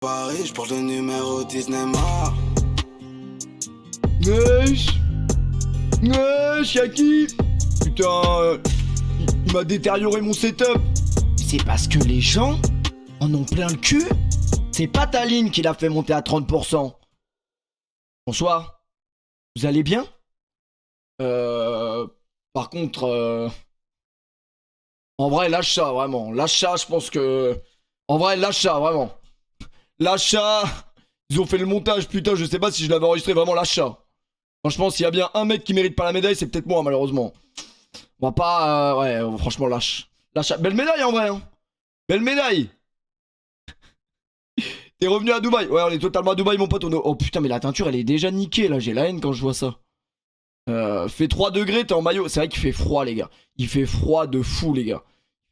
Paris, je porte le numéro 19 mort. Wesh, y'a qui? Putain, il m'a détérioré mon setup. C'est parce que les gens en ont plein le cul. C'est pas ta ligne qui l'a fait monter à 30%. Bonsoir. Vous allez bien? Par contre, en vrai, lâche ça, vraiment. Lâche ça, je pense que... En vrai, lâche ça, vraiment. Lâche ça. Ils ont fait le montage, putain, je sais pas si je l'avais enregistré, vraiment, lâche ça. Franchement, s'il y a bien un mec qui mérite pas la médaille, c'est peut-être moi, malheureusement. On va pas... ouais, franchement, lâche. Lâche ça. Belle médaille, en vrai, hein. Belle médaille. T'es revenu à Dubaï. Ouais, on est totalement à Dubaï, mon pote. Oh putain, mais la teinture, elle est déjà niquée, là. J'ai la haine quand je vois ça. Fait 3 degrés, t'es en maillot. C'est vrai qu'il fait froid, les gars. Il fait froid de fou, les gars.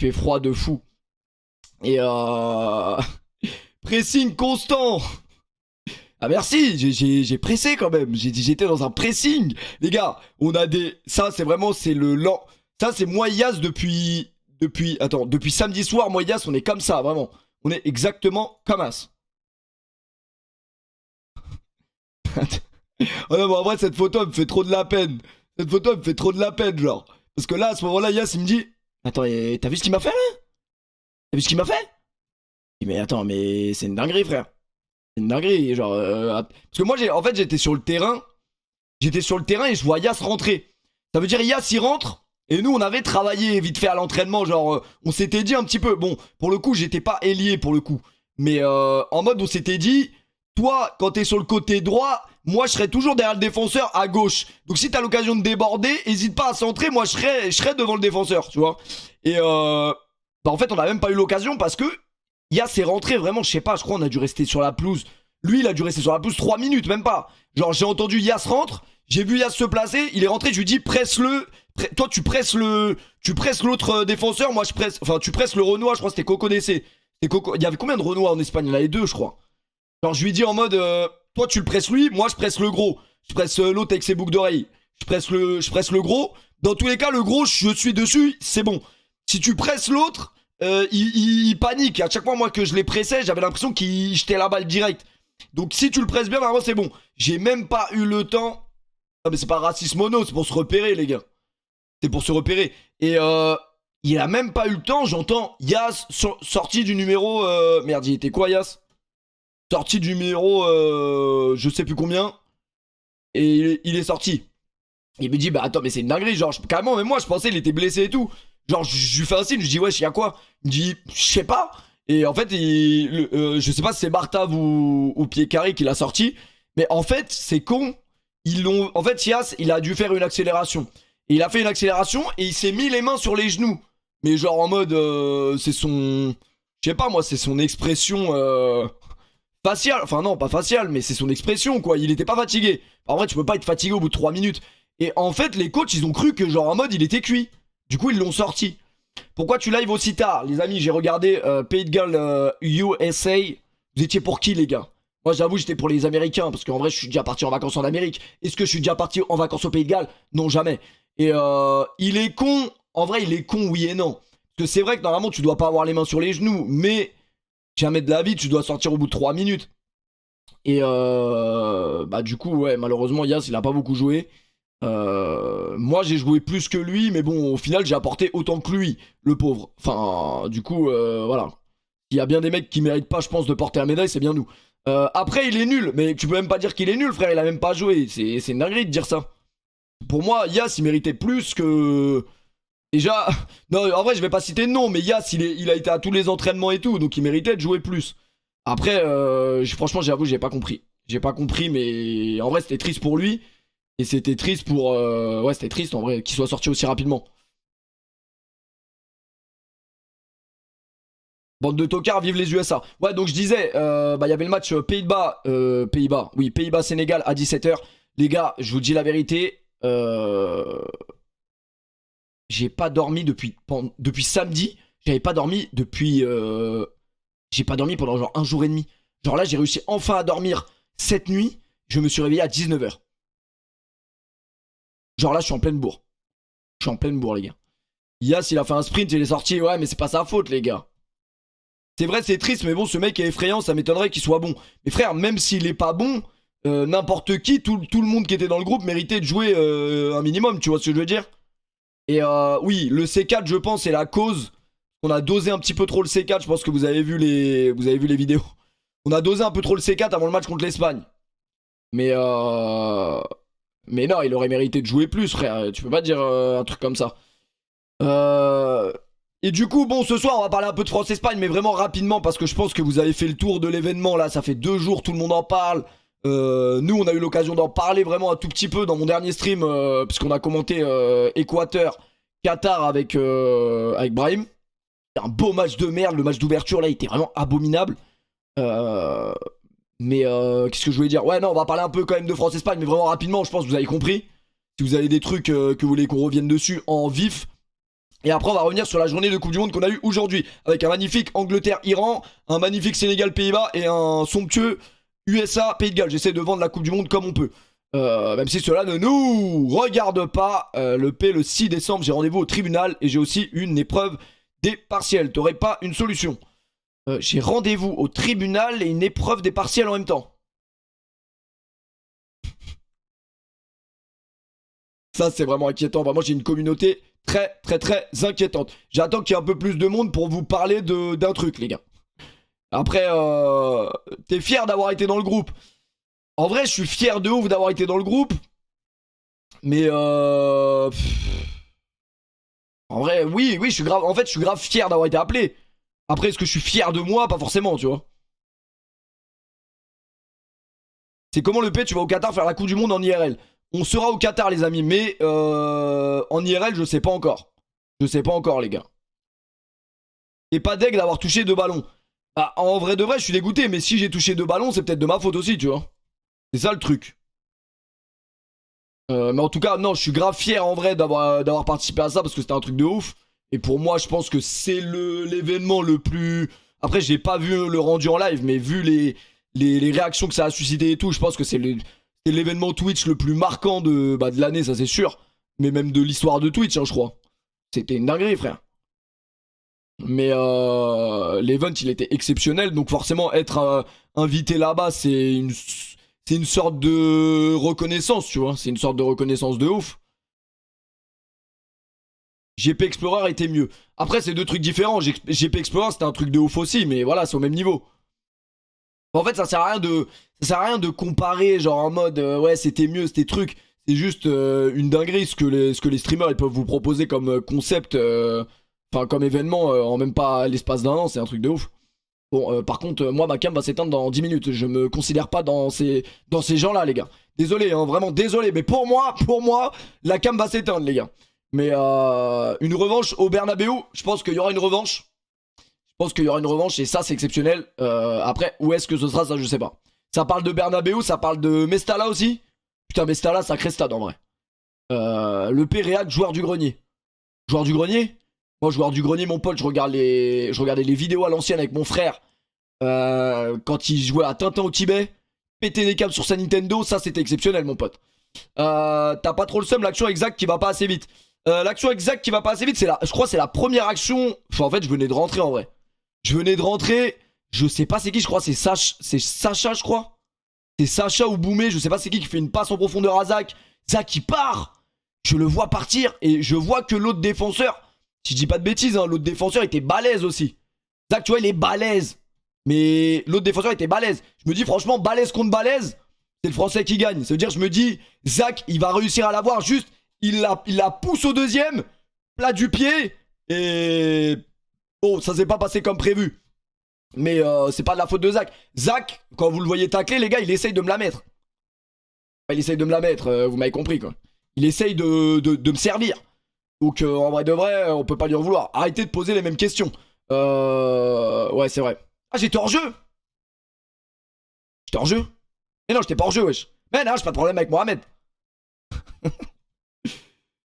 Il fait froid de fou. Et pressing constant. Ah merci, j'ai pressé quand même. J'étais dans un pressing. Les gars, on a des... Ça, c'est vraiment... C'est le lent... Ça, c'est moi, Yas, depuis... Attends, depuis samedi soir, moi, Yas, on est comme ça, vraiment. On est exactement comme as. Oh non, mais en vrai, cette photo, elle me fait trop de la peine. Cette photo, elle me fait trop de la peine, genre. Parce que là, à ce moment-là, Yas, il me dit... Attends, t'as vu ce qu'il m'a fait, là? T'as vu ce qu'il m'a fait? Je dis, mais attends, mais c'est une dinguerie, frère. C'est une dinguerie, genre... Parce que moi, en fait, j'étais sur le terrain. J'étais sur le terrain et je vois Yas rentrer. Ça veut dire, Yas, il rentre. Et nous, on avait travaillé vite fait à l'entraînement. Genre, on s'était dit un petit peu... Bon, pour le coup, j'étais pas ailier, pour le coup. Mais en mode, on s'était dit... Toi, quand t'es sur le côté droit, moi je serai toujours derrière le défenseur à gauche. Donc si t'as l'occasion de déborder, hésite pas à centrer, moi je serai devant le défenseur, tu vois. Et bah en fait on a même pas eu l'occasion parce que Yas est rentré vraiment, je sais pas, je crois on a dû rester sur la pelouse. Lui il a dû rester sur la pelouse 3 minutes, même pas. Genre j'ai entendu Yas rentre, j'ai vu Yas se placer, il est rentré, je lui dis presse-le. Toi tu presses l'autre défenseur, moi je presse, enfin tu presses le Renoir, je crois que c'était Coco DC. Il y avait combien de Renoir en Espagne? Il y en avait 2 je crois. Genre je lui dis en mode toi tu le presses lui, moi je presse le gros. Je presse l'autre avec ses boucles d'oreilles. Je presse le gros. Dans tous les cas le gros je suis dessus, c'est bon. Si tu presses l'autre, il panique. À chaque fois moi que je les pressais, j'avais l'impression qu'il jetait la balle direct. Donc si tu le presses bien, normalement c'est bon. J'ai même pas eu le temps. Ah mais c'est pas racisme mono, c'est pour se repérer les gars. C'est pour se repérer. Et il a même pas eu le temps, j'entends Yas sorti du numéro... Merde, il était quoi Yas? Sorti du numéro je sais plus combien. Et il est sorti. Il me dit bah attends mais c'est une dinguerie. Genre carrément même moi je pensais il était blessé et tout. Genre je lui fais un signe, je lui dis wesh y'a quoi? Il me dit je sais pas. Et en fait je sais pas si c'est Bartav ou Pied Carré qui l'a sorti. Mais en fait c'est con. En fait Yas il a dû faire une accélération. Et il a fait une accélération et il s'est mis les mains sur les genoux. Mais genre en mode c'est son... Je sais pas moi c'est son expression... facial, enfin non pas facial mais c'est son expression quoi, il était pas fatigué. En vrai tu peux pas être fatigué au bout de 3 minutes. Et en fait les coachs ils ont cru que genre en mode il était cuit. Du coup ils l'ont sorti. Pourquoi tu live aussi tard? Les amis j'ai regardé Pays de Galles USA. Vous étiez pour qui les gars? Moi j'avoue j'étais pour les Américains parce qu'en vrai je suis déjà parti en vacances en Amérique. Est-ce que je suis déjà parti en vacances au Pays de Galles? Non jamais. Et il est con, en vrai il est con oui et non. Parce que c'est vrai que normalement tu dois pas avoir les mains sur les genoux mais... Jamais de la vie, tu dois sortir au bout de 3 minutes. Et bah du coup, ouais, malheureusement, Yas, il a pas beaucoup joué. Moi, j'ai joué plus que lui, mais bon, au final, j'ai apporté autant que lui, le pauvre. Enfin, du coup, voilà. Il y a bien des mecs qui méritent pas, je pense, de porter la médaille, c'est bien nous. Après, il est nul, mais tu peux même pas dire qu'il est nul, frère, il a même pas joué. C'est une dinguerie de dire ça. Pour moi, Yas, il méritait plus que... Déjà, non, en vrai, je vais pas citer de nom, mais Yas, il a été à tous les entraînements et tout, donc il méritait de jouer plus. Après, franchement, j'avoue, j'ai pas compris. J'ai pas compris, mais en vrai, c'était triste pour lui. Et c'était triste pour... Ouais, c'était triste, en vrai, qu'il soit sorti aussi rapidement. Bande de tocards, vive les USA. Ouais, donc je disais, bah, il y avait le match Pays-Bas-Sénégal à 17h. Les gars, je vous dis la vérité, j'ai pas dormi depuis samedi. J'avais pas dormi depuis... J'ai pas dormi pendant genre 1 jour et demi. Genre là, j'ai réussi enfin à dormir cette nuit. Je me suis réveillé à 19h. Genre là, je suis en pleine bourre. Je suis en pleine bourre, les gars. Yas, il a fait un sprint, il est sorti. Ouais, mais c'est pas sa faute, les gars. C'est vrai, c'est triste, mais bon, ce mec est effrayant, ça m'étonnerait qu'il soit bon. Mais frère, même s'il est pas bon, n'importe qui, tout le monde qui était dans le groupe méritait de jouer un minimum, tu vois ce que je veux dire? Et oui, le C4, je pense, c'est la cause. On a dosé un petit peu trop le C4, je pense que vous avez vu les vidéos. On a dosé un peu trop le C4 avant le match contre l'Espagne. Mais non, il aurait mérité de jouer plus, frère. Tu peux pas dire un truc comme ça. Et du coup, bon, ce soir, on va parler un peu de France-Espagne, mais vraiment rapidement, parce que je pense que vous avez fait le tour de l'événement, là. Ça fait 2 jours, tout le monde en parle. Nous, on a eu l'occasion d'en parler vraiment un tout petit peu dans mon dernier stream, puisqu'on a commenté Équateur, Qatar avec Brahim. C'était un beau match de merde. Le match d'ouverture, là, il était vraiment abominable. Mais qu'est-ce que je voulais dire? Ouais, non, on va parler un peu quand même de France-Espagne, mais vraiment rapidement, je pense que vous avez compris. Si vous avez des trucs que vous voulez qu'on revienne dessus en vif. Et après, on va revenir sur la journée de Coupe du Monde qu'on a eu aujourd'hui, avec un magnifique Angleterre-Iran, un magnifique Sénégal-Pays-Bas et un somptueux USA-Pays de Galles. J'essaie de vendre la Coupe du Monde comme on peut. Même si cela ne nous regarde pas. Le 6 décembre, j'ai rendez-vous au tribunal et j'ai aussi une épreuve des partiels. T'aurais pas une solution? J'ai rendez-vous au tribunal et une épreuve des partiels en même temps. Ça, c'est vraiment inquiétant. Vraiment, j'ai une communauté très inquiétante. J'attends qu'il y ait un peu plus de monde pour vous parler d'un truc, les gars. Après, t'es fier d'avoir été dans le groupe. En vrai, je suis fier de ouf d'avoir été dans le groupe. Mais en vrai, oui, je suis grave. En fait, je suis grave fier d'avoir été appelé. Après, est-ce que je suis fier de moi? Pas forcément, tu vois. C'est comment le P, tu vas au Qatar faire la Coupe du Monde en IRL. On sera au Qatar, les amis, mais en IRL, je sais pas encore. Je sais pas encore, les gars. Et pas deg d'avoir touché 2 ballons. Ah, en vrai de vrai, je suis dégoûté, mais si j'ai touché 2 ballons, c'est peut-être de ma faute aussi, tu vois. C'est ça le truc. Mais en tout cas, non, je suis grave fier en vrai d'avoir participé à ça parce que c'était un truc de ouf. Et pour moi, je pense que c'est l'événement le plus... Après, j'ai pas vu le rendu en live, mais vu les réactions que ça a suscité et tout, je pense que c'est l'événement Twitch le plus marquant de l'année, ça c'est sûr. Mais même de l'histoire de Twitch, hein, je crois. C'était une dinguerie, frère. Mais l'event, il était exceptionnel. Donc forcément, être invité là-bas, c'est une sorte de reconnaissance, tu vois. C'est une sorte de reconnaissance de ouf. GP Explorer était mieux. Après, c'est 2 trucs différents. GP Explorer, c'était un truc de ouf aussi, mais voilà, c'est au même niveau. En fait, ça sert à rien de comparer, genre en mode ouais, c'était mieux, c'était truc. C'est juste une dinguerie ce que les streamers ils peuvent vous proposer comme concept, enfin comme événement en même pas l'espace d'un an, c'est un truc de ouf. Bon, par contre, moi ma cam va s'éteindre dans 10 minutes. Je me considère pas dans ces gens-là, les gars. Désolé, hein, vraiment désolé, mais pour moi, la cam va s'éteindre, les gars. Mais une revanche au Bernabeu, je pense qu'il y aura une revanche. Je pense qu'il y aura une revanche et ça c'est exceptionnel. Après, où est-ce que ce sera, ça je sais pas. Ça parle de Bernabeu, ça parle de Mestalla aussi. Putain, Mestalla, sacré stade en vrai. Le Péréac, joueur du grenier. Joueur du grenier? Moi, joueur du grenier, mon pote, je regardais les vidéos à l'ancienne avec mon frère. Quand il jouait à Tintin au Tibet, péter des câbles sur sa Nintendo, ça c'était exceptionnel, mon pote. T'as pas trop le seum, l'action exacte qui va pas assez vite. L'action exacte qui va pas assez vite, je crois que c'est la première action. Enfin, en fait, je venais de rentrer en vrai. Je sais pas c'est qui, je crois, c'est Sacha, je crois. C'est Sacha ou Boumé, je sais pas c'est qui fait une passe en profondeur à Zach. Zach il part. Je le vois partir et je vois que l'autre défenseur, si je dis pas de bêtises, hein, l'autre défenseur était balèze aussi. Zach, tu vois, il est balèze. Mais l'autre défenseur était balèze. Je me dis franchement, balèze contre balèze, c'est le français qui gagne. Ça veut dire, je me dis, Zach, il va réussir à l'avoir, juste, il la pousse au deuxième, plat du pied, et... Bon, ça s'est pas passé comme prévu. Mais c'est pas de la faute de Zach. Zach, quand vous le voyez tacler, les gars, il essaye de me la mettre. Il essaye de me la mettre, vous m'avez compris, quoi. Il essaye de me servir. Donc, en vrai de vrai, on peut pas lui en vouloir. Arrêtez de poser les mêmes questions. Ouais, c'est vrai. Ah, j'étais hors jeu. J'étais hors jeu. Mais non, j'étais pas hors jeu, wesh. Mais non, j'ai pas de problème avec Mohamed.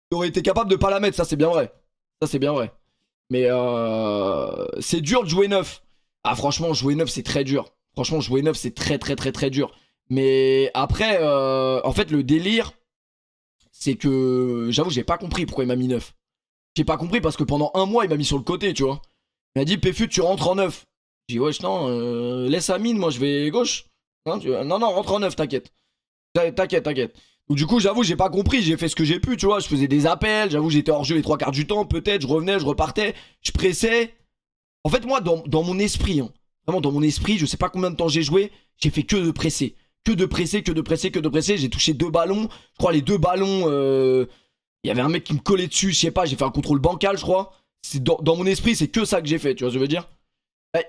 T'aurais été capable de pas la mettre, ça c'est bien vrai. Ça c'est bien vrai. Mais c'est dur de jouer neuf. Ah franchement, jouer neuf c'est très dur. Franchement, jouer neuf c'est très dur. Mais après, en fait le délire, c'est que j'avoue j'ai pas compris pourquoi il m'a mis neuf. J'ai pas compris parce que pendant un mois il m'a mis sur le côté, tu vois. Il m'a dit Péfut tu rentres en neuf. J'ai dit, wesh, non, laisse Amine, moi je vais gauche. Non, non, rentre en neuf, t'inquiète. T'inquiète. Donc du coup, j'avoue, j'ai pas compris, j'ai fait ce que j'ai pu, tu vois. Je faisais des appels, j'avoue, j'étais hors jeu les 3 quarts du temps, peut-être, je revenais, je repartais, je pressais. En fait, moi, dans mon esprit, hein, vraiment dans mon esprit, je sais pas combien de temps j'ai joué, j'ai fait que de presser. Que de presser. J'ai touché 2 ballons. Je crois les 2 ballons, il y avait un mec qui me collait dessus, je sais pas, j'ai fait un contrôle bancal, je crois. Dans mon esprit, c'est que ça que j'ai fait, tu vois ce que je veux dire.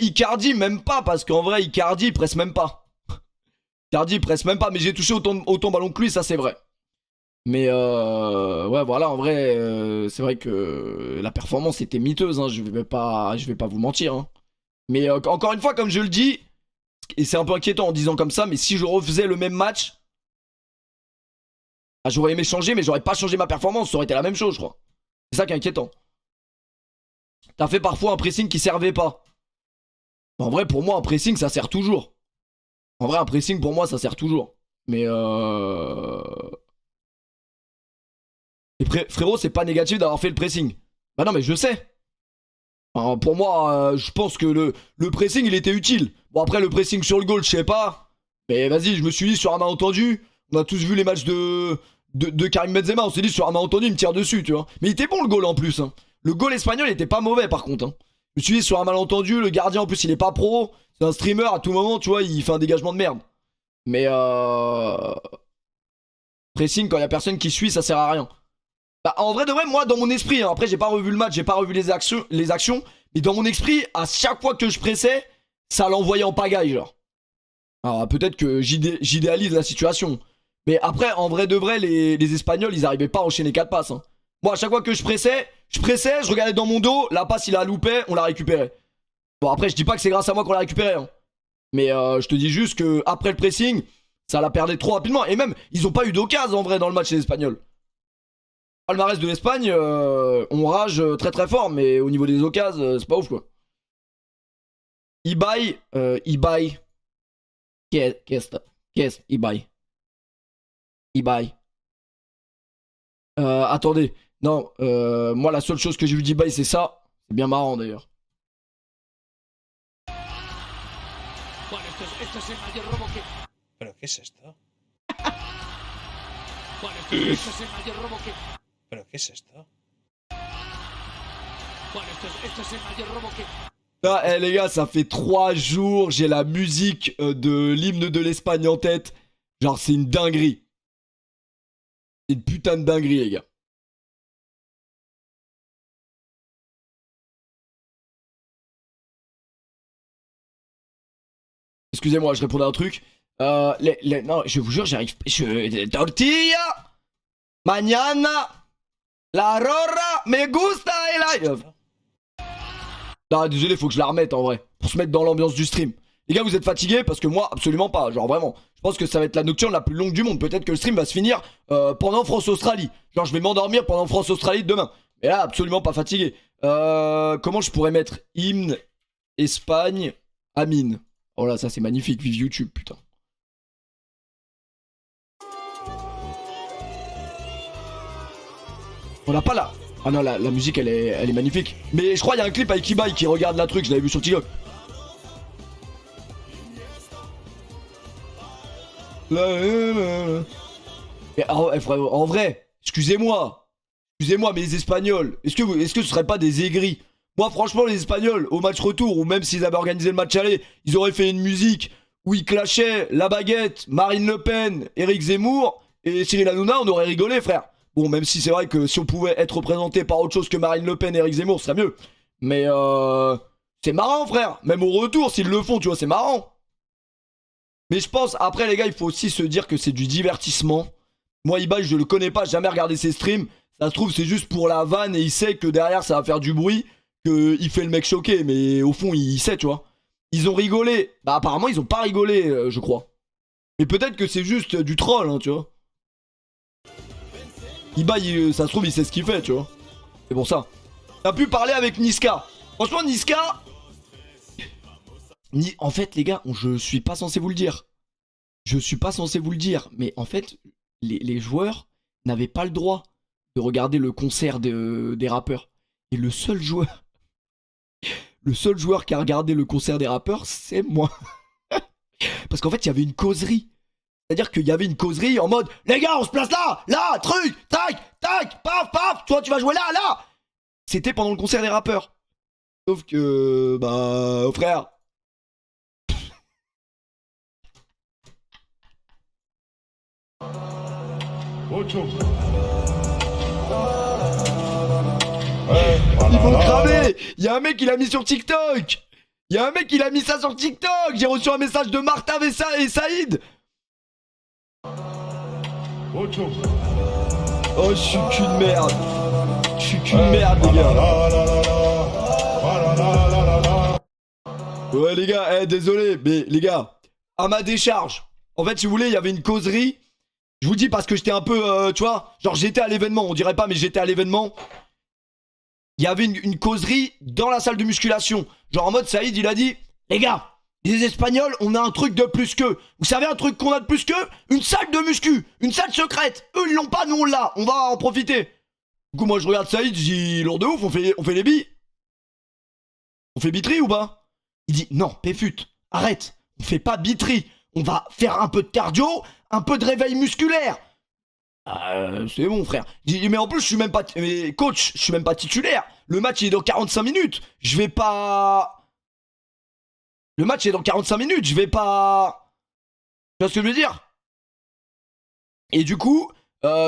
Icardi, même pas, parce qu'en vrai, Icardi, il presse même pas. Icardi, il presse même pas, mais j'ai touché autant ballon que lui, ça c'est vrai. Mais ouais, voilà, en vrai, c'est vrai que la performance était miteuse, hein, je vais pas vous mentir. Hein. Mais encore une fois, comme je le dis, et c'est un peu inquiétant en disant comme ça, mais si je refaisais le même match, ah, j'aurais aimé changer, mais j'aurais pas changé ma performance, ça aurait été la même chose, je crois. C'est ça qui est inquiétant. T'as fait parfois un pressing qui servait pas. En vrai, pour moi, un pressing, ça sert toujours. En vrai, un pressing, pour moi, ça sert toujours. Mais Et frérot, c'est pas négatif d'avoir fait le pressing. Bah non, mais je sais. Enfin, pour moi, je pense que le pressing, il était utile. Bon, après, le pressing sur le goal, je sais pas. Mais vas-y, je me suis dit sur un malentendu. On a tous vu les matchs de Karim Benzema. On s'est dit sur un malentendu, il me tire dessus, tu vois. Mais il était bon le goal en plus. Hein. Le goal espagnol était pas mauvais par contre. Hein. Je me suis dit sur un malentendu, le gardien en plus, il est pas pro. C'est un streamer, à tout moment, tu vois, il fait un dégagement de merde. Mais pressing, quand il y a personne qui suit, ça sert à rien. Bah, en vrai de vrai, moi dans mon esprit, hein, après j'ai pas revu le match, j'ai pas revu les actions, mais dans mon esprit, à chaque fois que je pressais, ça l'envoyait en pagaille, genre. Alors peut-être que j'idéalise la situation. Mais après, en vrai de vrai, les Espagnols, ils arrivaient pas à enchaîner 4 passes. Hein. Moi, à chaque fois que je pressais, je regardais dans mon dos, la passe il a loupé, on l'a récupéré. Bon, après, je dis pas que c'est grâce à moi qu'on l'a récupéré. Hein. Mais je te dis juste que après le pressing, ça la perdait trop rapidement. Et même, ils ont pas eu d'occasion en vrai dans le match les Espagnols. Palmarès de l'Espagne, on rage très très fort, mais au niveau des occasions, c'est pas ouf quoi. Ibai, qu'est-ce, Ibai. Attendez, non, moi la seule chose que j'ai vu d'Ibai c'est ça. C'est bien marrant d'ailleurs. ¿Pero qué es esto? ¿Pero qué es esto? Ah, les gars, ça fait 3 jours, j'ai la musique de l'hymne de l'Espagne en tête. Genre, c'est une dinguerie. C'est une putain de dinguerie, les gars. Excusez-moi, je répondais à un truc. Non, je vous jure, j'arrive. Tortilla, mañana, la rora, me gusta el aire. Non, désolé, faut que je la remette en vrai. Pour se mettre dans l'ambiance du stream. Les gars, vous êtes fatigués? Parce que moi, absolument pas. Genre vraiment. Je pense que ça va être la nocturne la plus longue du monde. Peut-être que le stream va se finir pendant France-Australie. Genre, je vais m'endormir pendant France-Australie demain. Mais là, absolument pas fatigué. Comment je pourrais mettre hymne, Espagne, Amine? Oh là, ça c'est magnifique. Vive YouTube, putain. On n'a pas là. Ah non, la musique elle est magnifique. Mais je crois qu'il y a un clip avec Ibai qui regarde la truc, je l'avais vu sur TikTok. Et en vrai, excusez-moi, mais les Espagnols, est-ce que ce serait pas des aigris? Moi franchement les Espagnols, au match retour, ou même s'ils avaient organisé le match aller, ils auraient fait une musique où ils clashaient La Baguette, Marine Le Pen, Éric Zemmour et Cyril Hanouna, on aurait rigolé frère. Bon, même si c'est vrai que si on pouvait être représenté par autre chose que Marine Le Pen et Éric Zemmour, ce serait mieux. Mais c'est marrant, frère. Même au retour, s'ils le font, tu vois, c'est marrant. Mais je pense, après, les gars, il faut aussi se dire que c'est du divertissement. Moi, Ibai, je le connais pas, j'ai jamais regardé ses streams. Ça se trouve, c'est juste pour la vanne et il sait que derrière, ça va faire du bruit. Qu'il fait le mec choqué, mais au fond, il sait, tu vois. Ils ont rigolé. Bah, apparemment, ils ont pas rigolé, je crois. Mais peut-être que c'est juste du troll, hein, tu vois. Ibai, ça se trouve, il sait ce qu'il fait, tu vois. C'est pour ça. T'as pu parler avec Niska. Franchement, Niska... En fait, les gars, je suis pas censé vous le dire. Je suis pas censé vous le dire. Mais en fait, les joueurs n'avaient pas le droit de regarder le concert des rappeurs. Et le seul joueur... le seul joueur qui a regardé le concert des rappeurs, c'est moi. Parce qu'en fait, il y avait une causerie. C'est-à-dire qu'il y avait une causerie en mode les gars, on se place là, truc, tac, tac, paf, paf, toi tu vas jouer là. C'était pendant le concert des rappeurs. Sauf que, bah, frère. Ils vont cramer. Il y a un mec qui l'a mis sur TikTok. Il y a un mec qui l'a mis ça sur TikTok. J'ai reçu un message de Martin et Saïd. Oh, je suis qu'une merde. Je suis qu'une merde, les gars. Ouais, les gars, désolé, mais les gars, à ma décharge. En fait, si vous voulez, il y avait une causerie. Je vous dis parce que j'étais un peu, tu vois, genre j'étais à l'événement, on dirait pas, mais j'étais à l'événement. Il y avait une causerie dans la salle de musculation. Genre en mode, Saïd, il a dit, les gars, les Espagnols, on a un truc de plus qu'eux. Vous savez un truc qu'on a de plus qu'eux? Une salle de muscu, une salle secrète. Eux, ils l'ont pas, nous on l'a, on va en profiter. Du coup, moi je regarde Saïd, je dis, lourd de ouf, on fait les billes. On fait bitterie ou pas? Il dit, non, Péfut, arrête, on fait pas bitterie. On va faire un peu de cardio, un peu de réveil musculaire. C'est bon, frère. Je dis, mais en plus, je suis même pas. Mais coach, je suis même pas titulaire. Le match il est dans 45 minutes. Je vais pas. Le match est dans 45 minutes. Je vais pas. Tu vois ce que je veux dire? Et du coup,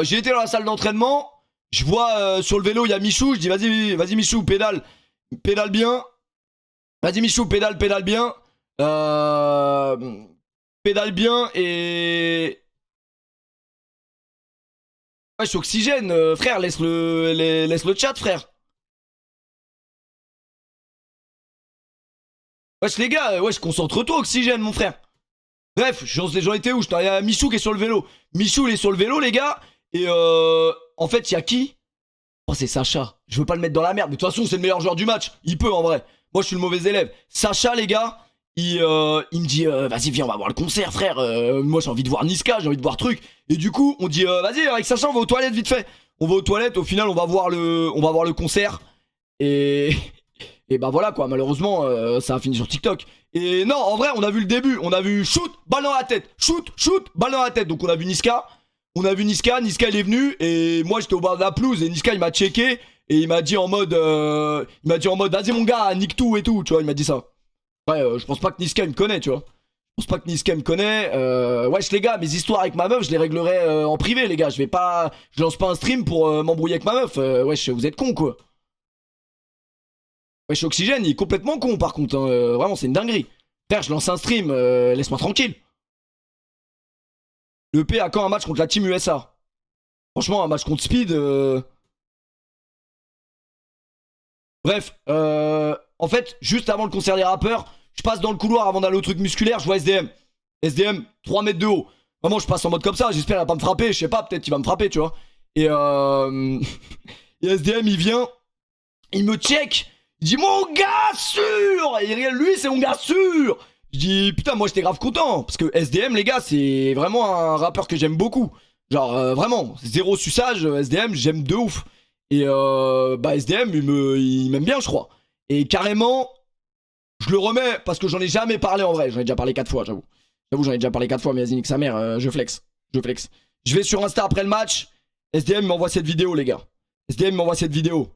j'ai été dans la salle d'entraînement. Je vois sur le vélo, il y a Michou. Je dis, vas-y, Michou, pédale bien. Vas-y, Michou, pédale bien. Pédale bien et. Ouais, je suis oxygène, frère, laisse le chat, frère. Wesh, les gars, wesh, concentre-toi, oxygène, mon frère. Bref, j'en étais où? Il y a Michou qui est sur le vélo. Michou, il est sur le vélo, les gars. Et en fait, il y a qui? Oh, c'est Sacha. Je veux pas le mettre dans la merde. Mais de toute façon, c'est le meilleur joueur du match. Il peut, en vrai. Moi, je suis le mauvais élève. Sacha, les gars, il me dit, vas-y, viens, on va voir le concert, frère. Moi, j'ai envie de voir Niska, j'ai envie de voir truc. Et du coup, on dit, vas-y, avec Sacha, on va aux toilettes vite fait. On va aux toilettes, au final, on va voir le concert. Et bah voilà, quoi, malheureusement, ça a fini sur TikTok. Et non, en vrai, on a vu le début. On a vu shoot, balle dans la tête. Shoot, balle dans la tête. Donc, on a vu Niska. Niska, il est venu. Et moi, j'étais au bord de la pelouse. Et Niska, il m'a checké. Et il m'a dit en mode, vas-y, mon gars, nique tout et tout. Tu vois, il m'a dit ça. Ouais, je pense pas que Niska me connaît, tu vois. Je pense pas que Niska me connaît. Wesh, les gars, mes histoires avec ma meuf, je les réglerai en privé, les gars. Je lance pas un stream pour m'embrouiller avec ma meuf. Wesh, vous êtes cons, quoi. Wesh, Oxygène, il est complètement con, par contre. Hein. Vraiment, c'est une dinguerie. Frère, je lance un stream, laisse-moi tranquille. Le P a quand un match contre la Team USA? Franchement, un match contre Speed. Bref, en fait, juste avant le concert des rappeurs, je passe dans le couloir avant d'aller au truc musculaire, je vois SDM. SDM, 3 mètres de haut. Vraiment, je passe en mode comme ça, j'espère qu'il va pas me frapper, je sais pas, peut-être qu'il va me frapper, tu vois. Et et SDM, il vient, il me check, il dit mon gars sûr. Et lui, c'est mon gars sûr. Je dis putain, moi j'étais grave content, parce que SDM, les gars, c'est vraiment un rappeur que j'aime beaucoup. Genre, vraiment, zéro suçage, SDM, j'aime de ouf. Et bah SDM, il m'aime bien, je crois. Et carrément, je le remets parce que j'en ai jamais parlé en vrai. J'en ai déjà parlé 4 fois, j'avoue. J'en ai déjà parlé 4 fois, mais vas-y, nique sa mère, je flex. Je vais sur Insta après le match. SDM m'envoie cette vidéo, les gars. SDM m'envoie cette vidéo.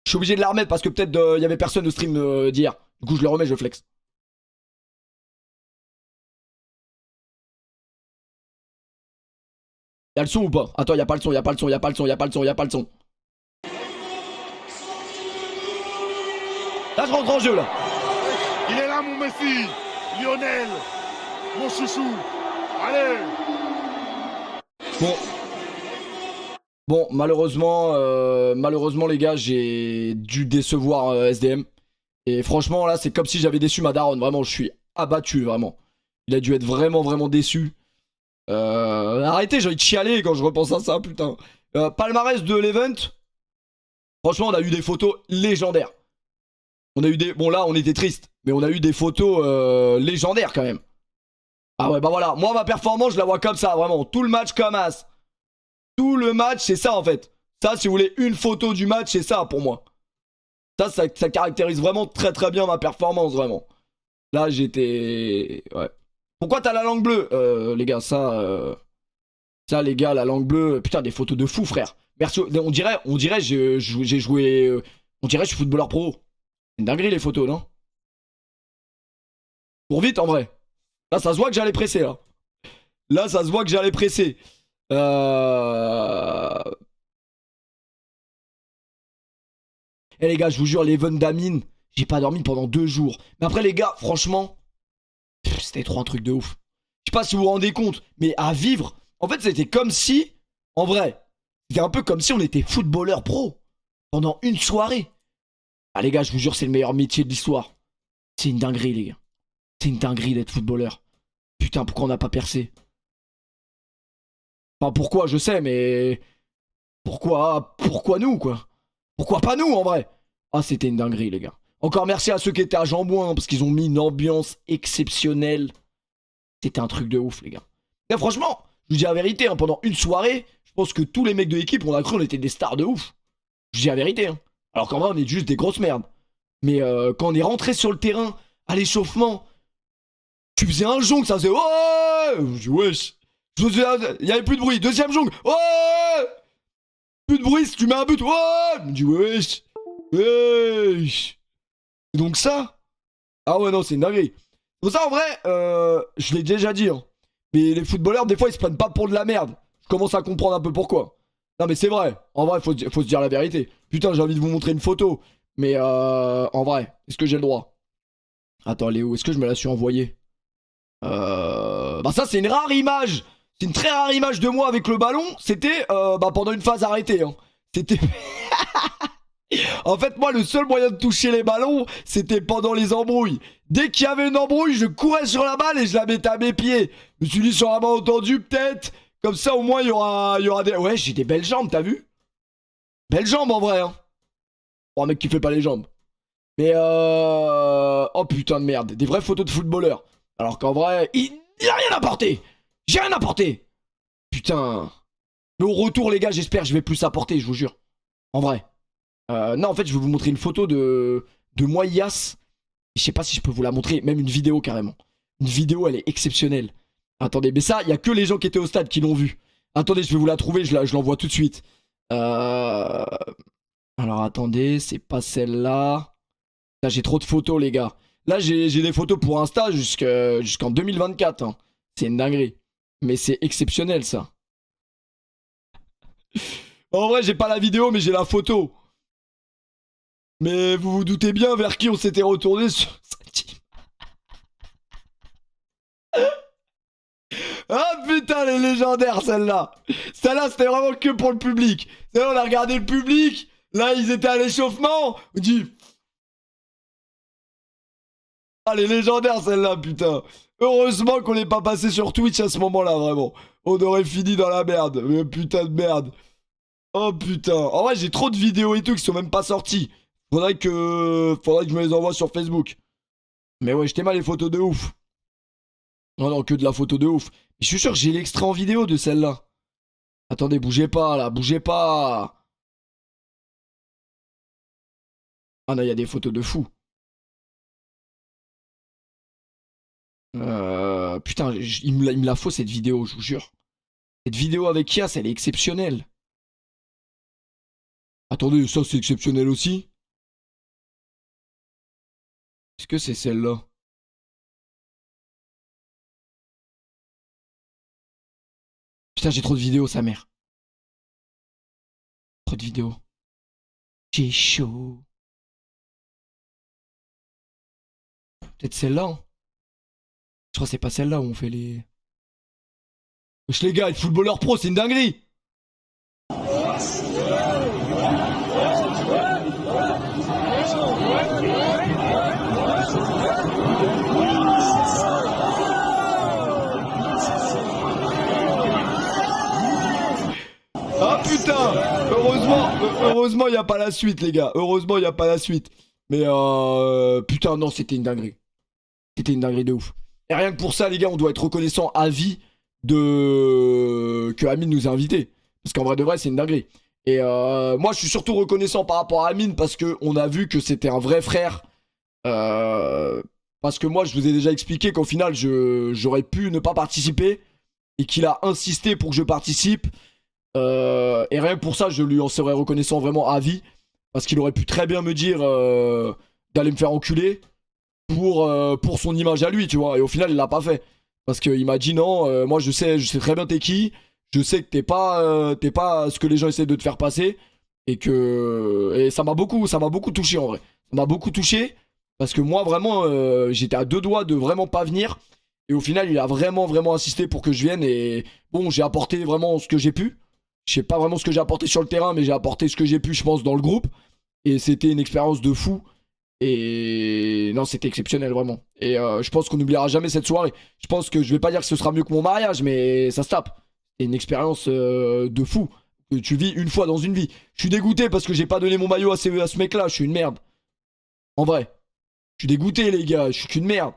Je suis obligé de la remettre parce que peut-être il y avait personne au stream d'hier. Du coup, je le remets, je flex. Y'a le son ou pas? Attends, y'a pas le son. Là, je rentre en jeu, là. Il est là, mon Messi. Lionel. Mon chouchou. Allez. Bon, malheureusement, les gars, j'ai dû décevoir SDM. Et franchement, là, c'est comme si j'avais déçu ma daronne. Vraiment, je suis abattu, vraiment. Il a dû être vraiment déçu. Arrêtez, j'ai envie de chialer quand je repense à ça, putain. Palmarès de l'event. Franchement, on a eu des photos légendaires. Bon, là, on était triste. Mais on a eu des photos légendaires, quand même. Ah ouais, bah voilà. Moi, ma performance, je la vois comme ça, vraiment. Tout le match comme as. Tout le match, c'est ça, en fait. Ça, si vous voulez une photo du match, c'est ça, pour moi. Ça caractérise vraiment très très bien ma performance, vraiment. Là, j'étais... Ouais. Pourquoi t'as la langue bleue les gars, ça, les gars, la langue bleue... Putain, des photos de fou, frère. Merci, on dirait j'ai joué... On dirait je suis footballeur pro. C'est une dinguerie, les photos, non? Cours vite, en vrai. Là, ça se voit que j'allais presser, là. Là, ça se voit que j'allais presser. Eh les gars, je vous jure, l'Even d'Amine, j'ai pas dormi pendant 2 jours. Mais après les gars, franchement, c'était trop un truc de ouf. Je sais pas si vous vous rendez compte, mais à vivre, en fait c'était comme si, en vrai, c'était un peu comme si on était footballeur pro. Pendant une soirée. Ah les gars, je vous jure, c'est le meilleur métier de l'histoire. C'est une dinguerie les gars. C'est une dinguerie d'être footballeur. Putain, pourquoi on n'a pas percé? Enfin pourquoi, je sais, mais... Pourquoi nous quoi? Pourquoi pas nous en vrai? Ah c'était une dinguerie les gars. Encore merci à ceux qui étaient à Jambouin parce qu'ils ont mis une ambiance exceptionnelle. C'était un truc de ouf les gars. Et franchement, je vous dis la vérité, hein, pendant une soirée, je pense que tous les mecs de l'équipe, on a cru qu'on était des stars de ouf. Je vous dis la vérité. Hein. Alors qu'en vrai on est juste des grosses merdes. Mais quand on est rentré sur le terrain, à l'échauffement, tu faisais un jongle, ça faisait ouais. Je dis wesh. Il y avait plus de bruit. Deuxième jongle. Ouais. Plus de bruit si tu mets un but. Ouais. Je me dis wesh. Wesh. Et donc ça. Ah ouais non c'est une dinguerie. Pour ça en vrai, je l'ai déjà dit. Hein. Mais les footballeurs des fois ils se prennent pas pour de la merde. Je commence à comprendre un peu pourquoi. Non mais c'est vrai. En vrai faut se dire la vérité. Putain j'ai envie de vous montrer une photo. Mais en vrai, est-ce que j'ai le droit? Attends Léo, est-ce que je me la suis envoyée? Bah ça c'est une rare image. C'est une très rare image de moi avec le ballon. C'était pendant une phase arrêtée. Hein. C'était... En fait moi le seul moyen de toucher les ballons c'était pendant les embrouilles. Dès qu'il y avait une embrouille je courais sur la balle et je la mettais à mes pieds. Je me suis dit sur la main entendu peut-être. Comme ça au moins il y aura des... Ouais j'ai des belles jambes t'as vu? Belles jambes en vrai hein. Pour un mec qui fait pas les jambes. Mais oh putain de merde. Des vraies photos de footballeurs. Alors qu'en vrai il a rien apporté. J'ai rien apporté. Putain. Mais au retour les gars j'espère que je vais plus apporter je vous jure. En vrai. Non en fait je vais vous montrer une photo de moi Yas. Je sais pas si je peux vous la montrer. Même une vidéo carrément. Une vidéo elle est exceptionnelle. Attendez mais ça il y a que les gens qui étaient au stade qui l'ont vu. Attendez je vais vous la trouver. Je l'envoie tout de suite. Alors attendez c'est pas celle-là. Là j'ai trop de photos les gars. Là j'ai des photos pour Insta jusqu'en 2024 hein. C'est une dinguerie. Mais c'est exceptionnel ça. En vrai j'ai pas la vidéo mais j'ai la photo. Mais vous vous doutez bien vers qui on s'était retourné sur cette team. Ah putain elle est légendaire celle-là. Celle-là c'était vraiment que pour le public. Celle-là on a regardé le public. Là ils étaient à l'échauffement. On dit... Ah elle est légendaire celle-là putain. Heureusement qu'on n'est pas passé sur Twitch à ce moment-là vraiment. On aurait fini dans la merde. Mais putain de merde. Oh putain. En vrai j'ai trop de vidéos et tout qui sont même pas sorties. Faudrait que je me les envoie sur Facebook. Mais ouais, j'étais mal les photos de ouf. Non, non, que de la photo de ouf. Je suis sûr que j'ai l'extrait en vidéo de celle-là. Attendez, bougez pas là, bougez pas. Ah non, il y a des photos de fou. Putain, il me la faut cette vidéo, je vous jure. Cette vidéo avec Yas, elle est exceptionnelle. Attendez, ça c'est exceptionnel aussi. Est-ce que c'est celle-là? Putain, j'ai trop de vidéos, sa mère. Trop de vidéos. J'ai chaud. Peut-être celle-là. Hein. Je crois que c'est pas celle-là où on fait les... Wesh les gars, être footballeur pro, c'est une dinguerie. Ah putain. Heureusement il n'y a pas la suite les gars. Heureusement il n'y a pas la suite. Mais putain non c'était une dinguerie. C'était une dinguerie de ouf. Et rien que pour ça les gars on doit être reconnaissant à vie que Amine nous a invités. Parce qu'en vrai de vrai c'est une dinguerie. Et moi, je suis surtout reconnaissant par rapport à Amine parce qu'on a vu que c'était un vrai frère. Parce que moi, je vous ai déjà expliqué qu'au final, j'aurais pu ne pas participer et qu'il a insisté pour que je participe. Et rien que pour ça, je lui en serais reconnaissant vraiment à vie. Parce qu'il aurait pu très bien me dire d'aller me faire enculer pour son image à lui, tu vois. Et au final, il l'a pas fait. Parce qu'il m'a dit non, moi je sais très bien t'es qui. Je sais que t'es pas ce que les gens essaient de te faire passer. Et ça m'a beaucoup touché en vrai. Ça m'a beaucoup touché. Parce que moi vraiment, j'étais à 2 doigts de vraiment pas venir. Et au final, il a vraiment insisté pour que je vienne. Et bon, j'ai apporté vraiment ce que j'ai pu. Je sais pas vraiment ce que j'ai apporté sur le terrain, mais j'ai apporté ce que j'ai pu, je pense, dans le groupe. Et c'était une expérience de fou. Et non, c'était exceptionnel, vraiment. Et je pense qu'on n'oubliera jamais cette soirée. Je pense que je vais pas dire que ce sera mieux que mon mariage, mais ça se tape. C'est une expérience de fou que tu vis une fois dans une vie. Je suis dégoûté parce que j'ai pas donné mon maillot à ce mec-là. Je suis une merde. En vrai. Je suis dégoûté, les gars. Je suis qu'une merde.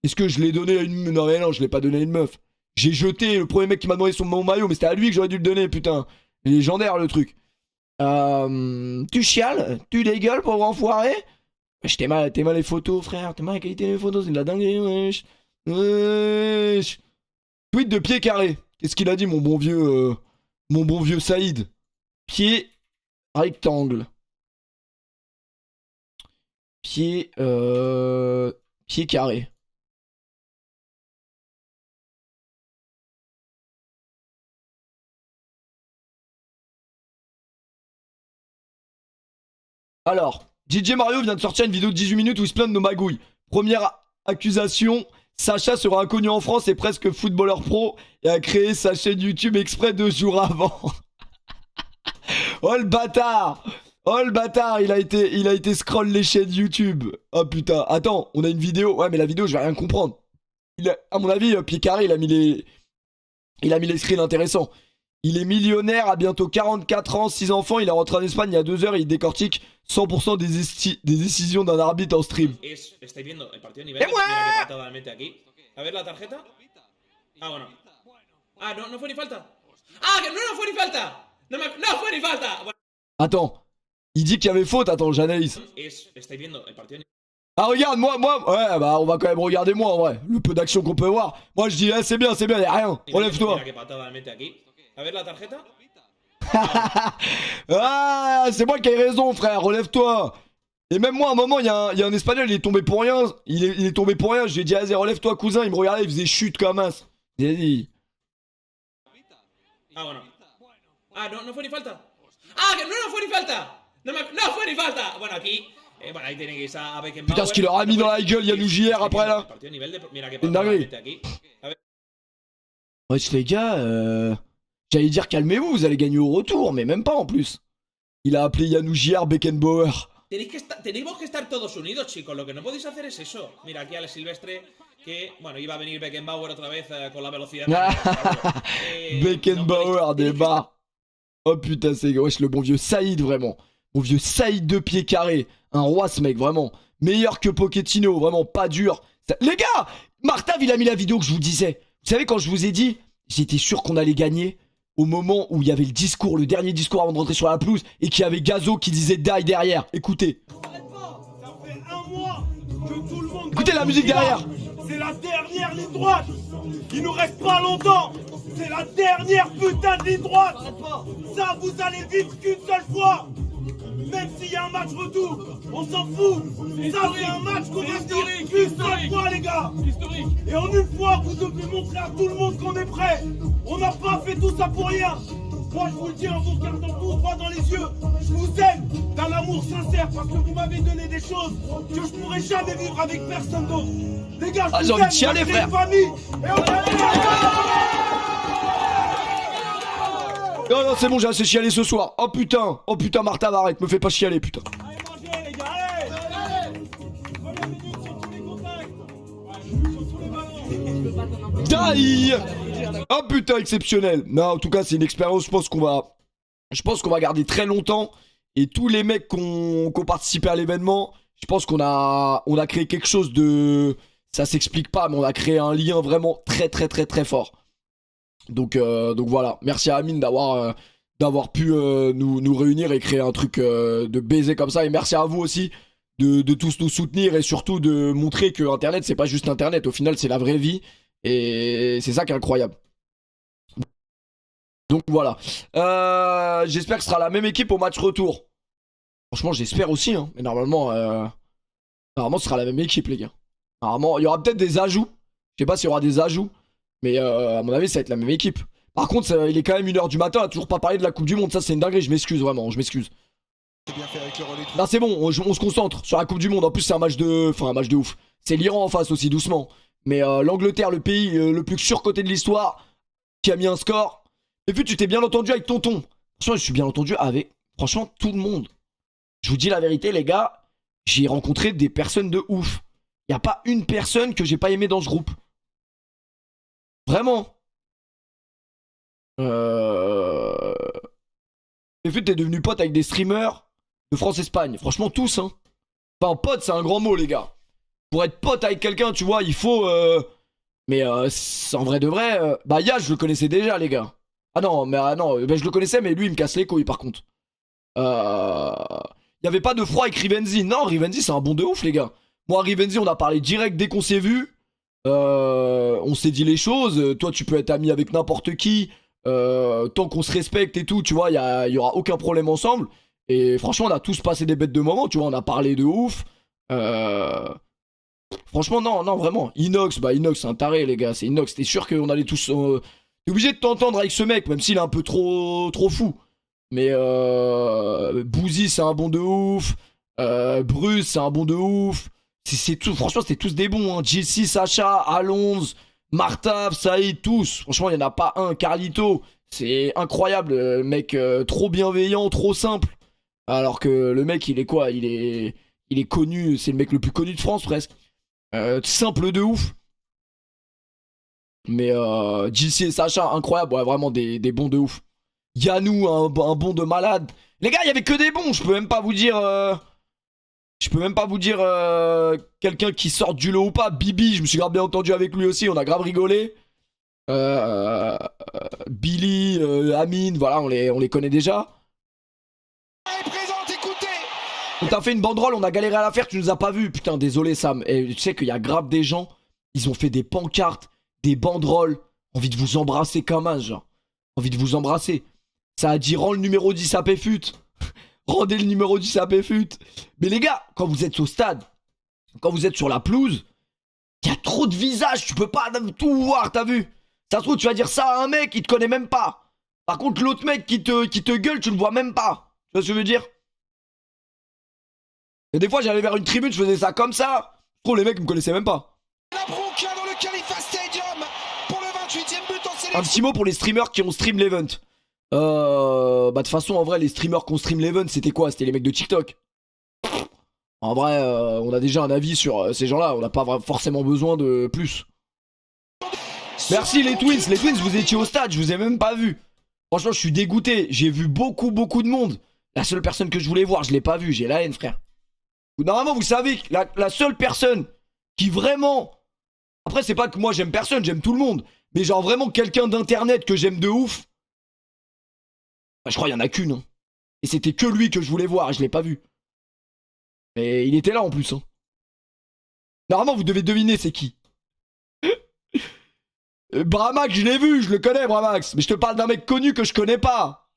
Est-ce que je l'ai donné à une... Non, mais non, je l'ai pas donné à une meuf. J'ai jeté le premier mec qui m'a demandé mon maillot, mais c'était à lui que j'aurais dû le donner, putain. Légendaire, le truc. Tu chiales? Tu dégueules, pauvre enfoiré? T'es mal les photos, frère. T'es mal la qualité des photos, c'est de la dinguerie, wesh. Wesh. Tweet de pied carré. Qu'est-ce qu'il a dit, mon bon vieux Saïd? Pied rectangle. Pied carré. Alors, DJ Mario vient de sortir une vidéo de 18 minutes où il se plaint de nos magouilles. Première accusation, Sacha sera inconnu en France et presque footballeur pro et a créé sa chaîne YouTube exprès 2 jours avant. Oh le bâtard! Oh le bâtard, il a été scroll les chaînes YouTube. Oh putain, attends, on a une vidéo. Ouais, mais la vidéo, je vais rien comprendre. À mon avis, Pied Carré, il a mis les screens intéressants. Il est millionnaire, a bientôt 44 ans, 6 enfants, il est rentré en Espagne il y a 2 heures et il décortique 100% des décisions d'un arbitre en stream. Estáis viendo el partido de nivel. Mira que patada la mete aquí. A ver la tarjeta. Ah, bueno. Ah, no fue ni falta. Ah, que no fue ni falta. No fue ni falta. Bueno. Attends, il dit qu'il y avait faute, attends, j'analyse. Estáis viendo el partido de nivel. Ah regarde, moi, ouais, bah on va quand même regarder moi en vrai. Le peu d'action qu'on peut voir. Moi je dis, c'est bien, y'a rien. Relève-toi. Mira que patada la mete aquí. A ver la tarjeta. Ah, c'est moi qui ai raison, frère, relève-toi. Et même moi, à un moment, il y a un espagnol, il est tombé pour rien. Il est tombé pour rien. Je lui ai dit, vas-y, relève-toi, cousin. Il me regardait, il faisait chute comme un. J'ai dit. Ah, bueno. Ah, no fue ni falta. Ah, que no fue ni falta. No fue ni falta. Bueno, aquí. Bueno, ahí tiene que ir a Beckenbauer. Putain, ce qu'il leur a mis dans la gueule, Yannou JR après là. C'est une dinguerie. Wesh, les gars, j'allais dire calmez-vous, vous allez gagner au retour, mais même pas en plus. Il a appelé Yannou JR Beckenbauer. Tenemos que estar todos unidos, chicos. Lo que no podéis hacer es eso. Mira, aquí Alex Silvestre, que, bueno, iba a venir Beckenbauer otra vez con la velocidad. Beckenbauer débat. Oh putain, c'est wesh, le bon vieux Saïd, vraiment. Mon vieux Saïd de Pied Carré. Un roi, ce mec, vraiment. Meilleur que Pochettino, vraiment pas dur. Les gars, Martav, il a mis la vidéo que je vous disais. Vous savez, quand je vous ai dit, j'étais sûr qu'on allait gagner au moment où il y avait le dernier discours avant de rentrer sur la pelouse et qu'il y avait Gazo qui disait die derrière. Écoutez. Écoutez la musique derrière. C'est la dernière ligne droite. Il nous reste pas longtemps. C'est la dernière putain de ligne droite. Ça, vous allez vivre qu'une seule fois. Même s'il y a un match retour, on s'en fout. Ça, c'est un match qu'on va vivre qu'une seule fois, les gars. Et en une fois, vous devez montrer à tout le monde qu'on est prêt. On n'a pas fait tout ça pour rien. Moi, je vous le dis en vous regardant tout droit dans les yeux. Je vous aime d'un amour sincère parce que vous m'avez donné des choses que je pourrais jamais vivre avec personne d'autre. Les gars, je vous aime, chialer, c'est frère. une famille. Et on Non, c'est bon, j'ai assez chialé ce soir. Oh putain, Martha, arrête, me fais pas chialer, putain. Allez, mangez, les gars, allez. Première minute sur tous les contacts. Sur tous les ballons. Die. Oh putain, exceptionnel. Non, en tout cas, c'est une expérience, je pense qu'on va garder très longtemps. Et tous les mecs qui ont participé à l'événement, je pense qu'on a créé quelque chose de... Ça s'explique pas, mais on a créé un lien vraiment très fort. Donc voilà, merci à Amine d'avoir d'avoir pu nous réunir et créer un truc de baiser comme ça. Et merci à vous aussi de tous nous soutenir et surtout de montrer que Internet, c'est pas juste Internet. Au final, c'est la vraie vie. Et c'est ça qui est incroyable. Donc voilà. J'espère que ce sera la même équipe au match retour. Franchement, j'espère aussi. Hein. Mais normalement, ce sera la même équipe, les gars. Normalement, il y aura peut-être des ajouts. Je sais pas s'il y aura des ajouts. Mais à mon avis, ça va être la même équipe. Par contre, il est quand même 1h du matin. On a toujours pas parlé de la Coupe du Monde. Ça, c'est une dinguerie. Je m'excuse, vraiment. Je m'excuse. Là, c'est bon. On se concentre sur la Coupe du Monde. En plus, c'est un match de... Enfin, un match de ouf. C'est l'Iran en face aussi, doucement. Mais l'Angleterre, le pays le plus surcoté de l'histoire, qui a mis un score. Et puis, tu t'es bien entendu avec Tonton. Franchement, je suis bien entendu avec, franchement, tout le monde. Je vous dis la vérité, les gars. J'ai rencontré des personnes de ouf. Il n'y a pas une personne que j'ai pas aimé dans ce groupe. Vraiment. Et puis, t'es devenu pote avec des streamers de France-Espagne. Franchement, tous, hein. Enfin, pote, c'est un grand mot, les gars. Pour être pote avec quelqu'un, tu vois, il faut... Mais en vrai de vrai... Bah, Yash, je le connaissais déjà, les gars. Ah non, je le connaissais, mais lui, il me casse les couilles, par contre. Il n'y avait pas de froid avec Rivenzi. Non, Rivenzi, c'est un bon de ouf, les gars. Moi, Rivenzi, on a parlé direct dès qu'on s'est vu. On s'est dit les choses. Toi, tu peux être ami avec n'importe qui. Tant qu'on se respecte et tout, tu vois, il y aura aucun problème ensemble. Et franchement, on a tous passé des bêtes de moments, tu vois, on a parlé de ouf. Franchement, non, vraiment. Inox, Inox, c'est un taré, les gars. C'est Inox. T'es sûr qu'on allait tous... T'es obligé de t'entendre avec ce mec, même s'il est un peu trop fou. Mais Bouzy, c'est un bon de ouf. Bruce, c'est un bon de ouf. C'est tout. Franchement, c'était tous des bons. Hein. JC, Sacha, Alonso, Martha, Saïd, tous. Franchement, il n'y en a pas un. Carlito, c'est incroyable. Mec trop bienveillant, trop simple. Alors que le mec, il est quoi? Il est connu. C'est le mec le plus connu de France, presque. Simple de ouf. Mais JC et Sacha, incroyable. Ouais, vraiment des bons de ouf. Yanou, un bon de malade. Les gars, il y avait que des bons. Je peux même pas vous dire... quelqu'un qui sort du lot ou pas. Bibi, je me suis grave bien entendu avec lui aussi. On a grave rigolé. Billy, Amine, voilà, on les connaît déjà. On t'a fait une banderole, on a galéré à la faire, tu nous as pas vu. Putain, désolé Sam. Et tu sais qu'il y a grave des gens, ils ont fait des pancartes, des banderoles. Envie de vous embrasser comme un genre. Envie de vous embrasser. Ça a dit rends le numéro 10 à Péfut. Rendez le numéro 10 à Péfut. Mais les gars, quand vous êtes au stade, quand vous êtes sur la pelouse, il y a trop de visages, tu peux pas tout voir, t'as vu? Ça se trouve, tu vas dire ça à un mec, il te connaît même pas. Par contre, l'autre mec qui te gueule, tu le vois même pas. Tu vois ce que je veux dire? Et des fois, j'allais vers une tribune, je faisais ça comme ça. Je trouve les mecs me connaissaient même pas. Un petit mot pour les streamers qui ont stream l'event. De toute façon, en vrai, les streamers qui ont stream l'event, c'était quoi? C'était les mecs de TikTok. En vrai, on a déjà un avis sur ces gens-là. On n'a pas forcément besoin de plus. Merci les Twins. Les Twins, vous étiez au stade, je vous ai même pas vu. Franchement, je suis dégoûté. J'ai vu beaucoup de monde. La seule personne que je voulais voir, je l'ai pas vu. J'ai la haine, frère. Normalement, vous savez que la seule personne qui vraiment... Après, c'est pas que moi j'aime personne, j'aime tout le monde. Mais genre vraiment quelqu'un d'internet que j'aime de ouf. Bah, je crois qu'il y en a qu'une. Hein. Et c'était que lui que je voulais voir et je l'ai pas vu. Mais il était là en plus. Hein. Normalement, vous devez deviner c'est qui. Bramax, je l'ai vu, je le connais, Bramax. Mais je te parle d'un mec connu que je connais pas.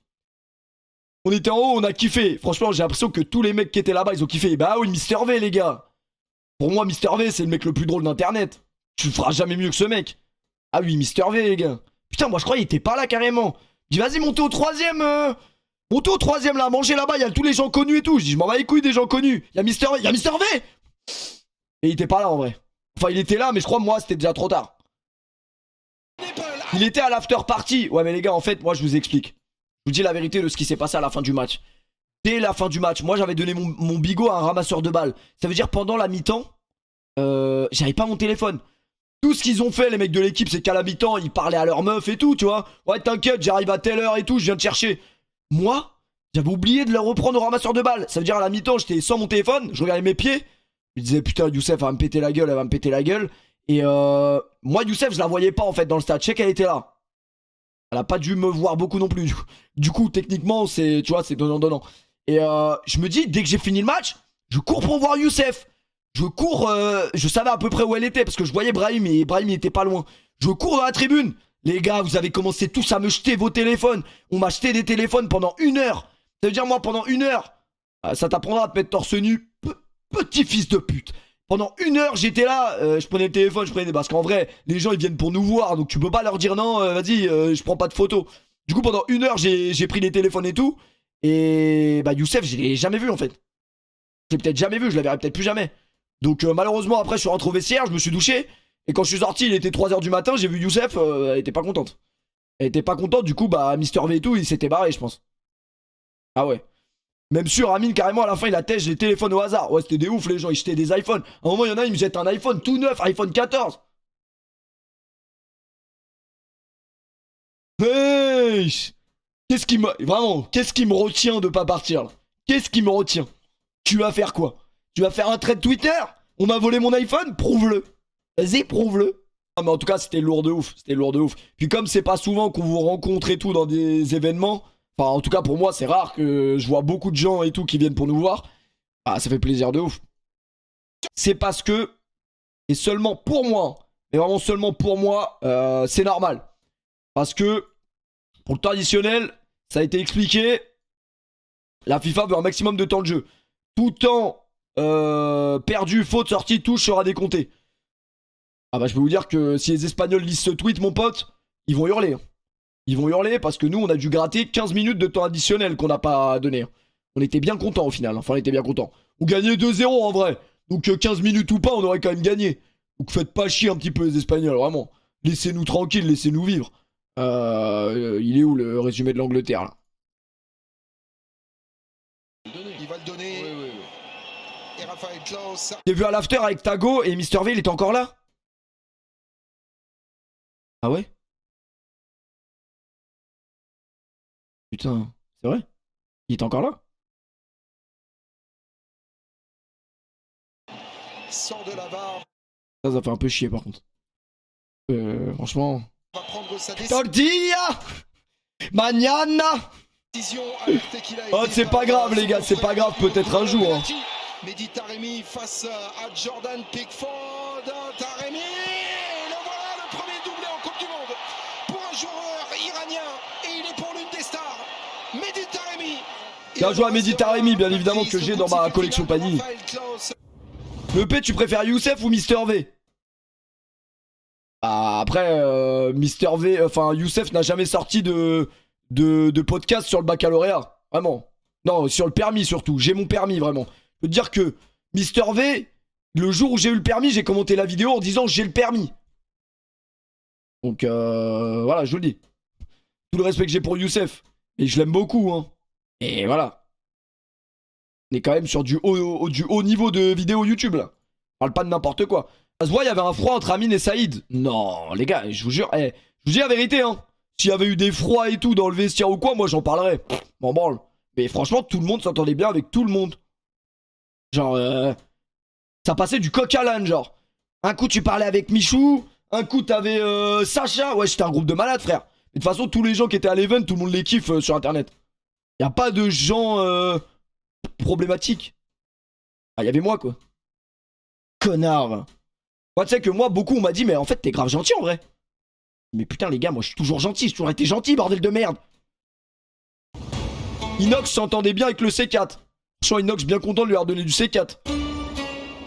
On était en haut, on a kiffé. Franchement, j'ai l'impression que tous les mecs qui étaient là-bas, ils ont kiffé. Bah oui, Mister V, les gars. Pour moi, Mister V, c'est le mec le plus drôle d'internet. Tu feras jamais mieux que ce mec. Ah oui, Mister V, les gars. Putain, moi je croyais qu'il était pas là carrément. Je dis, vas-y, montez au troisième. Montez au troisième là, mangez là-bas, il y a tous les gens connus et tout. Je dis, je m'en bats les couilles des gens connus. Il y a Mister V, Et il était pas là en vrai. Enfin, il était là, mais je crois, moi, c'était déjà trop tard. Il était à l'after party. Ouais, mais les gars, en fait, moi, je vous explique. Je vous dis la vérité de ce qui s'est passé à la fin du match. Dès la fin du match, moi, j'avais donné mon bigot à un ramasseur de balles. Ça veut dire pendant la mi-temps, j'avais pas mon téléphone. Tout ce qu'ils ont fait, les mecs de l'équipe, c'est qu'à la mi-temps, ils parlaient à leur meuf et tout, tu vois. Ouais, t'inquiète, j'arrive à telle heure et tout, je viens te chercher. Moi, j'avais oublié de le reprendre au ramasseur de balles. Ça veut dire à la mi-temps, j'étais sans mon téléphone, je regardais mes pieds. Je me disais, putain, Youssef, elle va me péter la gueule, elle va me péter la gueule. Et moi, Youssef, je la voyais pas en fait dans le stade. Je sais qu'elle était là. Elle a pas dû me voir beaucoup non plus. Du coup, techniquement, c'est, tu vois, c'est donnant-donnant. Et je me dis, dès que j'ai fini le match, je cours pour voir Youssef. Je cours, je savais à peu près où elle était parce que je voyais Brahim et Brahim il était pas loin. Je cours dans la tribune. Les gars, vous avez commencé tous à me jeter vos téléphones. On m'a jeté des téléphones pendant 1 heure. Ça veut dire, moi, pendant 1 heure, ça t'apprendra à te mettre torse nu. Petit fils de pute. Pendant 1 heure, j'étais là, je prenais le téléphone, parce qu'en vrai, les gens ils viennent pour nous voir, donc tu peux pas leur dire non, vas-y, je prends pas de photos. Du coup, pendant 1 heure, j'ai pris les téléphones et tout. Et bah, Youssef, je l'ai jamais vu en fait. Je l'ai peut-être jamais vu, je la verrai peut-être plus jamais. Donc, malheureusement, après, je suis rentré au vestiaire, je me suis douché. Et quand je suis sorti, il était 3h du matin, j'ai vu Youssef, elle était pas contente. Elle était pas contente, du coup, bah, Mister V et tout, il s'était barré, je pense. Ah ouais. Même sûr, Amine, carrément, à la fin, il a tèche les téléphones au hasard. Ouais, c'était des ouf, les gens, ils jetaient des iPhones. À un moment, il y en a, ils me jettent un iPhone tout neuf, iPhone 14. Wesh. Qu'est-ce qui me... Vraiment, qu'est-ce qui me retient de pas partir, là? Qu'est-ce qui me retient? Tu vas faire quoi? Tu vas faire un trait de Twitter? On m'a volé mon iPhone? Prouve-le. Vas-y, prouve-le. Ah, mais en tout cas, c'était lourd de ouf. C'était lourd de ouf. Puis comme c'est pas souvent qu'on vous rencontre et tout dans des événements... Enfin, en tout cas, pour moi, c'est rare que je vois beaucoup de gens et tout qui viennent pour nous voir. Ah, ça fait plaisir de ouf. C'est parce que, et seulement pour moi, et vraiment seulement pour moi, c'est normal. Parce que, pour le temps additionnel, ça a été expliqué, la FIFA veut un maximum de temps de jeu. Tout temps perdu, faute, sortie, touche sera décompté. Ah bah, je peux vous dire que si les Espagnols lisent ce tweet, mon pote, ils vont hurler. Ils vont hurler parce que nous, on a dû gratter 15 minutes de temps additionnel qu'on n'a pas donné. On était bien contents au final. Enfin, on était bien contents. On gagnait 2-0 en vrai. Donc 15 minutes ou pas, on aurait quand même gagné. Donc faites pas chier un petit peu les Espagnols, vraiment. Laissez-nous tranquilles, laissez-nous vivre. Il est où le résumé de l'Angleterre là? Il va le donner. Oui. Et Raphaël Klaus. J'ai vu à l'after avec Tago et Mister V, il était encore là? Ah ouais? Putain, c'est vrai? Il est encore là? Sort de la barre. Ça fait un peu chier par contre. Franchement. Va prendre sa Tortilla! Mañana! décision. Qu'il a Oh, été c'est pas grave, les gars, c'est pas grave, peut-être un jour. Hein. Mehdi Taremi face à Jordan Pickford. Taremi! Le voilà, le premier doublé en Coupe du Monde pour un joueur iranien. Et il est pour l'une des stars. Mehdi Taremi. Bien joué à Mehdi Taremi, bien évidemment, que j'ai dans ma collection Panini. Le P, tu préfères Youssef ou Mister V? Ah, après, Mister V, enfin, Youssef n'a jamais sorti de podcast sur le baccalauréat. Vraiment. Non, sur le permis surtout. J'ai mon permis, vraiment. Je veux te dire que Mister V, le jour où j'ai eu le permis, j'ai commenté la vidéo en disant j'ai le permis. Donc, voilà, je vous le dis. Tout le respect que j'ai pour Youssef. Et je l'aime beaucoup, hein. Et voilà. On est quand même sur du haut niveau de vidéo YouTube, là. On parle pas de n'importe quoi. Ça se voit, il y avait un froid entre Amine et Saïd. Non, les gars, je vous jure, je vous dis la vérité, hein. S'il y avait eu des froids et tout dans le vestiaire ou quoi, moi j'en parlerais. M'en branle. Mais franchement, tout le monde s'entendait bien avec tout le monde. Genre, ça passait du coq à l'âne, genre. Un coup, tu parlais avec Michou. Un coup, t'avais Sacha. Ouais, c'était un groupe de malades, frère. Et de toute façon, tous les gens qui étaient à l'event, tout le monde les kiffe sur Internet. Y a pas de gens problématiques. Ah, y avait moi, quoi. Connard. Moi, tu sais que moi, beaucoup, on m'a dit, mais en fait, t'es grave gentil, en vrai. Mais putain, les gars, moi, je suis toujours gentil. J'ai toujours été gentil, bordel de merde. Inox s'entendait bien avec le C4. Franchement, Inox, bien content de lui avoir donné du C4.